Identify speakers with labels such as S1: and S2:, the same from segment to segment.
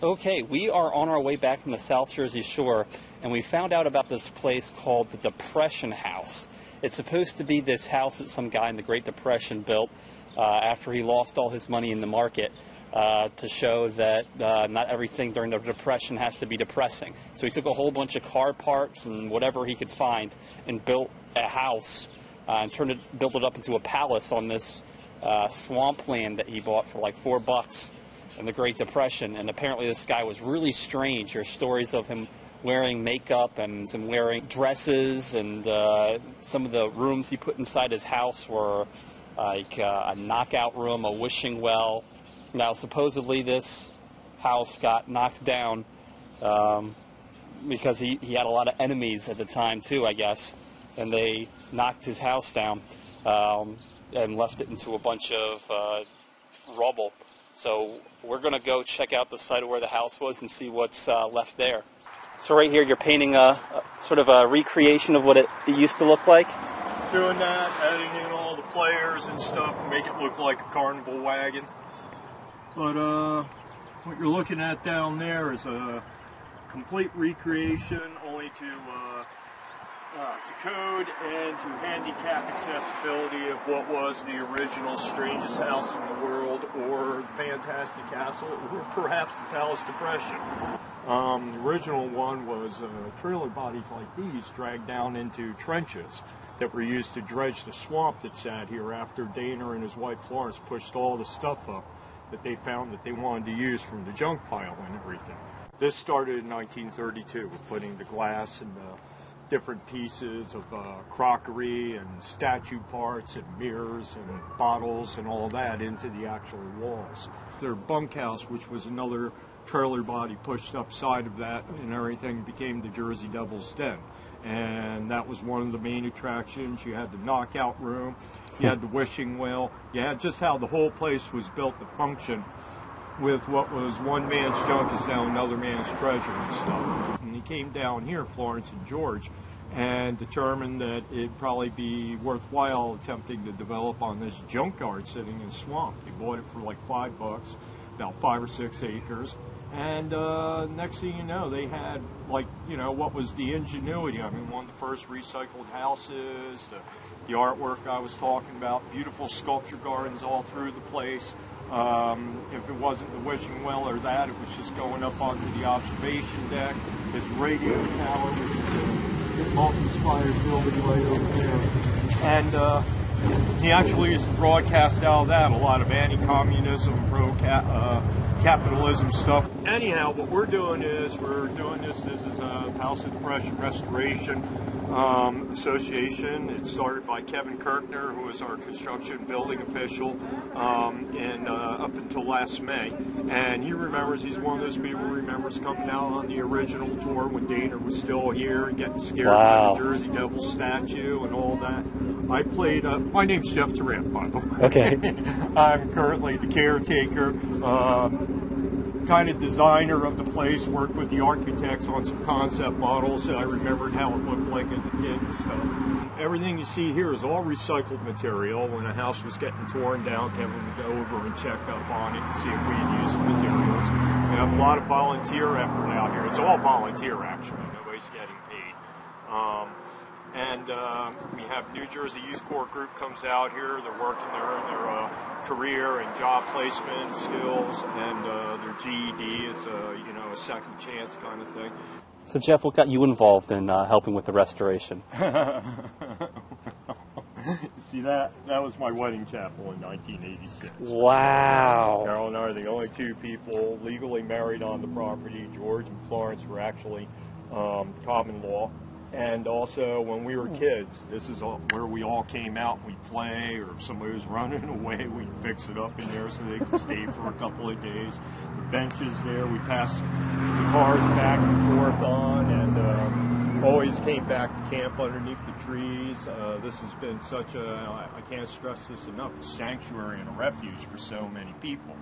S1: Okay, we are on our way back from the South Jersey Shore, and we found out about this place called the Depression House. It's supposed to be this house that some guy in the Great Depression built after he lost all his money in the market to show that not everything during the Depression has to be depressing. So he took a whole bunch of car parts and whatever he could find and built a house and built it up into a palace on this swampland that he bought for like $4 in the Great Depression. And apparently this guy was really strange. There's stories of him wearing makeup and some wearing dresses, and some of the rooms he put inside his house were like a knockout room, a wishing well. Now supposedly this house got knocked down because he had a lot of enemies at the time too, I guess, and they knocked his house down and left it into a bunch of rubble. So we're going to go check out the site of where the house was and see what's left there. So right here you're painting a sort of a recreation of what it used to look like?
S2: Doing that, adding in all the players and stuff, make it look like a carnival wagon. But what you're looking at down there is a complete recreation, only to code and to handicap accessibility of what was the original strangest house in the world, or Fantastic Castle, or perhaps the Palace Depression. The original one was trailer bodies like these dragged down into trenches that were used to dredge the swamp that sat here after Dana and his wife Florence pushed all the stuff up that they found that they wanted to use from the junk pile and everything. This started in 1932 with putting the glass and different pieces of crockery and statue parts and mirrors and bottles and all that into the actual walls. Their bunkhouse, which was another trailer body pushed up side of that and everything, became the Jersey Devil's Den. And that was one of the main attractions. You had the knockout room, you had the wishing well, you had just how the whole place was built to function with what was one man's junk is now another man's treasure and stuff. And he came down here, Florence and George, and determined that it'd probably be worthwhile attempting to develop on this junkyard sitting in swamp. They bought it for like $5, about 5 or 6 acres. And next thing you know, they had, like, you know, what was the ingenuity? I mean, one of the first recycled houses, the artwork I was talking about, beautiful sculpture gardens all through the place. If it wasn't the wishing well or that, it was just going up onto the observation deck. This radio tower, which is a multi-spire building right over there. And he actually used to broadcast out of that a lot of anti-communism, capitalism stuff. Anyhow, what we're doing is this is a Palace of Depression Restoration Association. It started by Kevin Kirkner, who was our construction building official, and up until last May. And he remembers, he's one of those people who remembers coming out on the original tour when Dana was still here and getting scared by the Jersey Devil statue and all that. I played, my name's Jeff Tirante, by the way.
S1: Okay.
S2: I'm currently the caretaker, kind of designer of the place, worked with the architects on some concept models, and I remembered how it looked like as a kid and stuff. Everything you see here is all recycled material. When a house was getting torn down, Kevin would go over and check up on it and see if we had used the materials. We have a lot of volunteer effort out here. It's all volunteer, actually. Nobody's getting paid. And we have New Jersey Youth Corps group comes out here. They're working their career and job placement skills and their GED. It's a second chance kind of thing.
S1: So Jeff, what got you involved in helping with the restoration?
S2: See, that was my wedding chapel in 1986.
S1: Wow.
S2: Carol and I are the only two people legally married on the property. George and Florence were actually common law. And also, when we were kids, this is where we all came out and we'd play, or if somebody was running away, we'd fix it up in there so they could stay for a couple of days. The benches there, we passed the cars back and forth on, and always came back to camp underneath the trees. This has been such a, I can't stress this enough, a sanctuary and a refuge for so many people.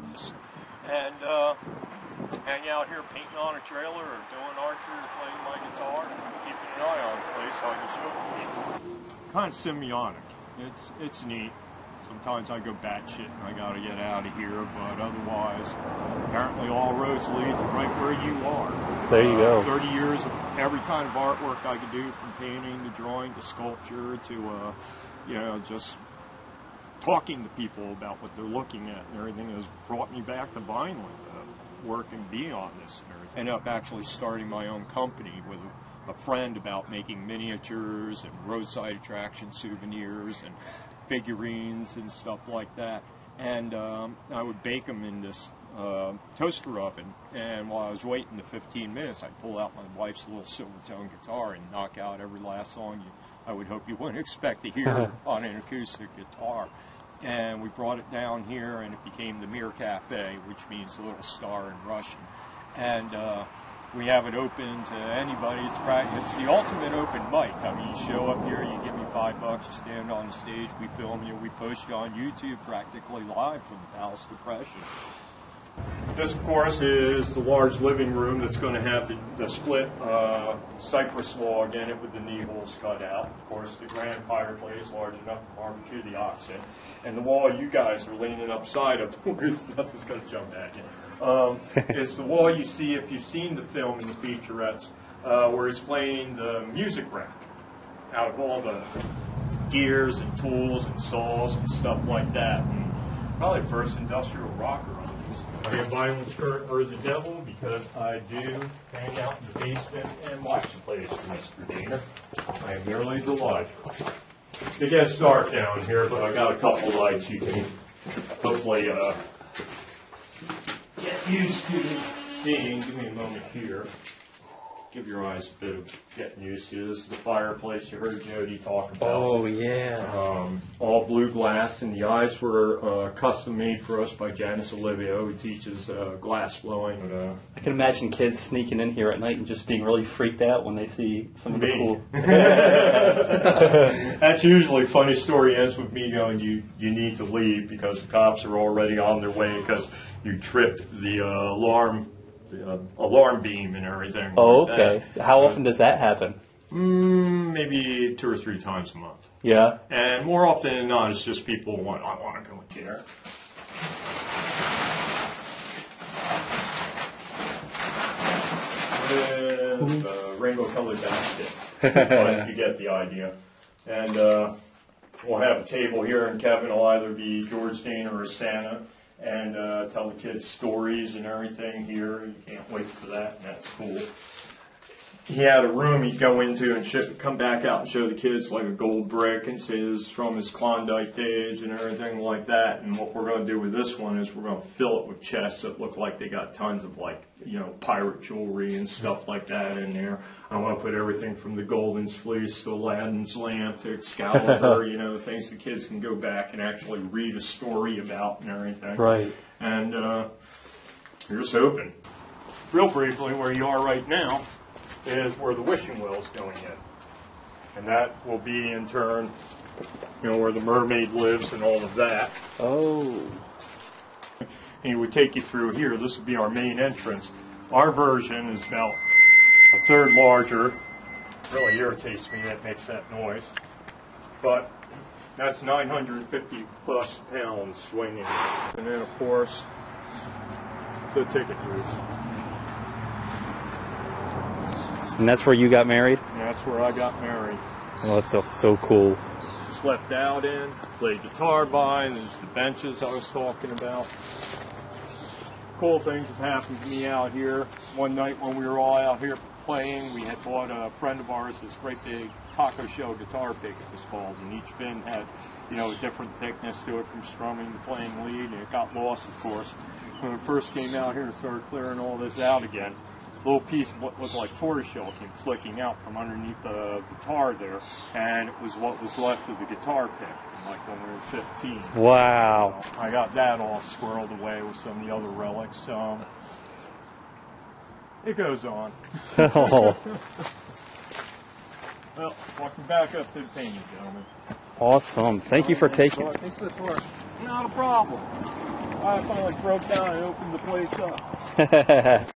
S2: And hang out here painting on a trailer or doing archery or playing my guitar and keeping an eye on the place so I can show people. Kind of symbiotic. It's neat. Sometimes I go batshit and I got to get out of here, but otherwise, apparently all roads lead to right where you are.
S1: There you go.
S2: 30 years of every kind of artwork I could do, from painting to drawing to sculpture to, just talking to people about what they're looking at and everything has brought me back to vinyl, working beyond this and everything. I ended up actually starting my own company with a friend about making miniatures and roadside attraction souvenirs and figurines and stuff like that. And I would bake them in this toaster oven, and while I was waiting the 15 minutes, I'd pull out my wife's little Silvertone guitar and knock out every last song I would hope you wouldn't expect to hear on an acoustic guitar. And we brought it down here, and it became the Mir Cafe, which means the little star in Russian. And we have it open to anybody. It's the ultimate open mic. I mean, you show up here, you give me $5, you stand on the stage, we film you, we post you on YouTube practically live from the Palace Depression. This, of course, is the large living room that's going to have the split cypress log in it with the knee holes cut out. Of course, the grand fireplace, large enough to barbecue the ox in. And the wall you guys are leaning upside of, nothing's going to jump at you, is the wall you see if you've seen the film in the featurettes, where he's playing the music rack out of all the gears and tools and saws and stuff like that. And probably the first industrial rocker on this. I am Violence Current or the Devil because I do hang out in the basement and watch the plays for Mr. Dana. I am merely the lodger. It gets dark down here, but I got a couple lights you can hopefully get used to seeing. Give me a moment here. Give your eyes a bit of getting used to. This is the fireplace you heard Jody talk about.
S1: Oh, yeah.
S2: All blue glass, and the eyes were custom made for us by Janice Olivio, who teaches glass blowing.
S1: I can imagine kids sneaking in here at night and just being really freaked out when they see some of the cool.
S2: That's usually a funny story ends with me going, you need to leave because the cops are already on their way because you tripped the alarm beam and everything.
S1: Oh, okay. How often does that happen?
S2: Maybe 2 or 3 times a month.
S1: Yeah.
S2: And more often than not, it's just people I want to go in there. With a rainbow-colored basket. But you get the idea. And we'll have a table here, and Kevin will either be George Dana or Santa, and tell the kids stories and everything here. You can't wait for that, and that's cool. He had a room he'd go into and come back out and show the kids like a gold brick and say this is from his Klondike days and everything like that. And what we're going to do with this one is we're going to fill it with chests that look like they got tons of pirate jewelry and stuff like that in there. I want to put everything from the Golden Fleece to Aladdin's lamp to Excalibur, things the kids can go back and actually read a story about and everything.
S1: Right.
S2: And here's hoping. Real briefly, where you are right now is where the wishing well is going in. And that will be, in turn, where the mermaid lives and all of that.
S1: Oh.
S2: And he would take you through here. This would be our main entrance. Our version is about a third larger. Really irritates me that it makes that noise. But that's 950 plus pounds swinging. And then, of course, the ticket booth.
S1: And that's where you got married?
S2: And that's where I got married.
S1: Oh, that's so cool.
S2: Slept out in, played guitar by, and there's the benches I was talking about. Cool things have happened to me out here. One night when we were all out here playing, we had bought a friend of ours this great big taco shell guitar pick, it was called, and each pin had, a different thickness to it from strumming to playing lead, and it got lost, of course. When we first came out here and started clearing all this out again, a little piece of what looked like tortoiseshell came flicking out from underneath the guitar there, and it was what was left of the guitar pick from like when we were 15.
S1: Wow.
S2: So I got that all squirreled away with some of the other relics. It goes on.
S1: Oh.
S2: Well, walking back up to the painting, gentlemen.
S1: Awesome. Thank you for taking it.
S2: Thanks for the tour. Not a problem. I finally broke down and opened the place up.